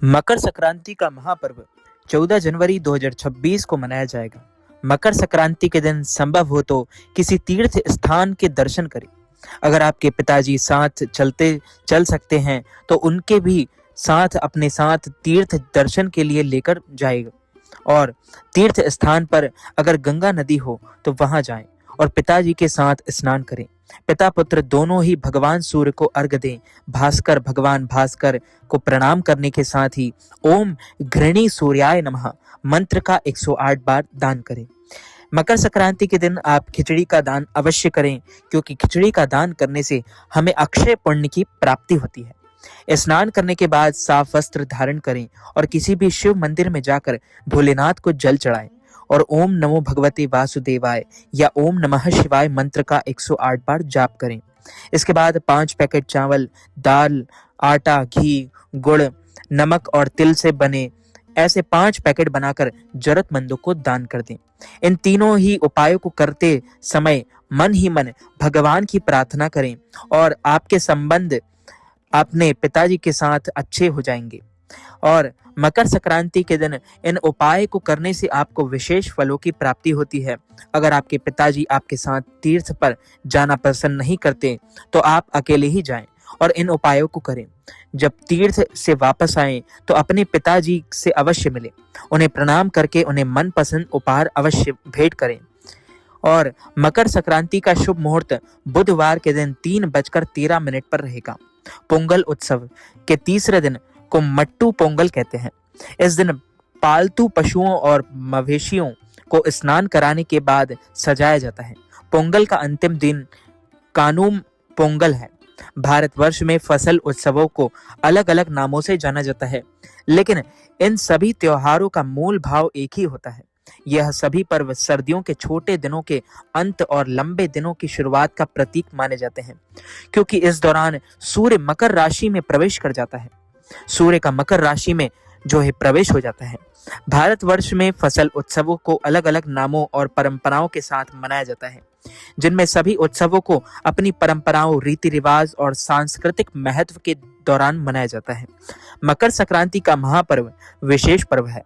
मकर संक्रांति का महापर्व 14 जनवरी 2026 को मनाया जाएगा। मकर संक्रांति के दिन संभव हो तो किसी तीर्थ स्थान के दर्शन करें। अगर आपके पिताजी साथ चल सकते हैं तो उनके भी साथ अपने साथ तीर्थ दर्शन के लिए लेकर जाएगा। और तीर्थ स्थान पर अगर गंगा नदी हो तो वहां जाएं और पिताजी के साथ स्नान करें। पिता पुत्र दोनों ही भगवान सूर्य को अर्घ दें। भगवान भास्कर को प्रणाम करने के साथ ही ओम घृणी सूर्याय नमः मंत्र का 108 बार दान करें। मकर संक्रांति के दिन आप खिचड़ी का दान अवश्य करें, क्योंकि खिचड़ी का दान करने से हमें अक्षय पुण्य की प्राप्ति होती है। स्नान करने के बाद साफ वस्त्र धारण करें और किसी भी शिव मंदिर में जाकर भोलेनाथ को जल चढ़ाएं और ओम नमो भगवते वासुदेवाय या ओम नमः शिवाय मंत्र का 108 बार जाप करें। इसके बाद 5 पैकेट चावल, दाल, आटा, घी, गुड़, नमक और तिल से बने ऐसे 5 पैकेट बनाकर जरूरतमंदों को दान कर दें। इन तीनों ही उपायों को करते समय मन ही मन भगवान की प्रार्थना करें और आपके संबंध अपने पिताजी के साथ अच्छे हो जाएंगे। और मकर संक्रांति के दिन इन उपाय को करने से आपको विशेष फलों की प्राप्ति होती है। अगर आपके पिताजी आपके साथ तीर्थ पर जाना पसंद नहीं करते तो आप अकेले ही जाएं और इन उपायों को करें। जब तीर्थ से वापस आएं तो अपने पिताजी से अवश्य मिलें, उन्हें प्रणाम करके उन्हें मनपसंद उपहार अवश्य भेंट करें। और मकर संक्रांति का शुभ मुहूर्त बुधवार के दिन 3:13 पर रहेगा। पोंगल उत्सव के तीसरे दिन को मट्टू पोंगल कहते हैं। इस दिन पालतू पशुओं और मवेशियों को स्नान कराने के बाद सजाया जाता है। पोंगल का अंतिम दिन कानुम पोंगल है। भारतवर्ष में फसल उत्सवों को अलग अलग नामों से जाना जाता है, लेकिन इन सभी त्योहारों का मूल भाव एक ही होता है। यह सभी पर्व सर्दियों के छोटे दिनों के अंत और लंबे दिनों की शुरुआत का प्रतीक माने जाते हैं, क्योंकि इस दौरान सूर्य मकर राशि में प्रवेश कर जाता है। सूर्य का मकर राशि में जो है प्रवेश हो जाता है। भारतवर्ष में फसल उत्सवों को अलग अलग नामों और परंपराओं के साथ मनाया जाता है, जिनमें सभी उत्सवों को अपनी परंपराओं, रीति रिवाज और सांस्कृतिक महत्व के दौरान मनाया जाता है। मकर संक्रांति का महापर्व विशेष पर्व है।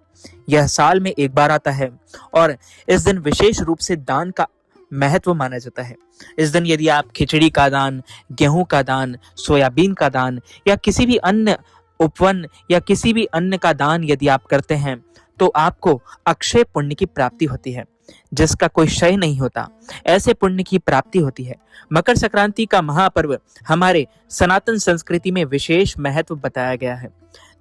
यह साल में एक बार आता है और इस दिन विशेष रूप से दान का महत्व माना जाता है। इस दिन यदि आप खिचड़ी का दान, गेहूं का दान, सोयाबीन का दान या किसी भी अन्य उपवन या किसी भी अन्न का दान यदि आप करते हैं तो आपको अक्षय पुण्य की प्राप्ति होती है, जिसका कोई क्षय नहीं होता। ऐसे पुण्य की प्राप्ति होती है। मकर संक्रांति का महापर्व हमारे सनातन संस्कृति में विशेष महत्व बताया गया है।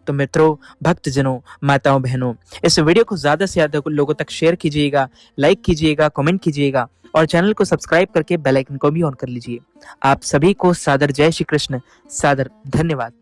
तो मित्रों, भक्तजनों, माताओं, बहनों, इस वीडियो को ज्यादा से ज्यादा लोगों तक शेयर कीजिएगा, लाइक कीजिएगा, कमेंट कीजिएगा और चैनल को सब्सक्राइब करके बेल आइकन को भी ऑन कर लीजिए। आप सभी को सादर जय श्री कृष्ण, सादर धन्यवाद।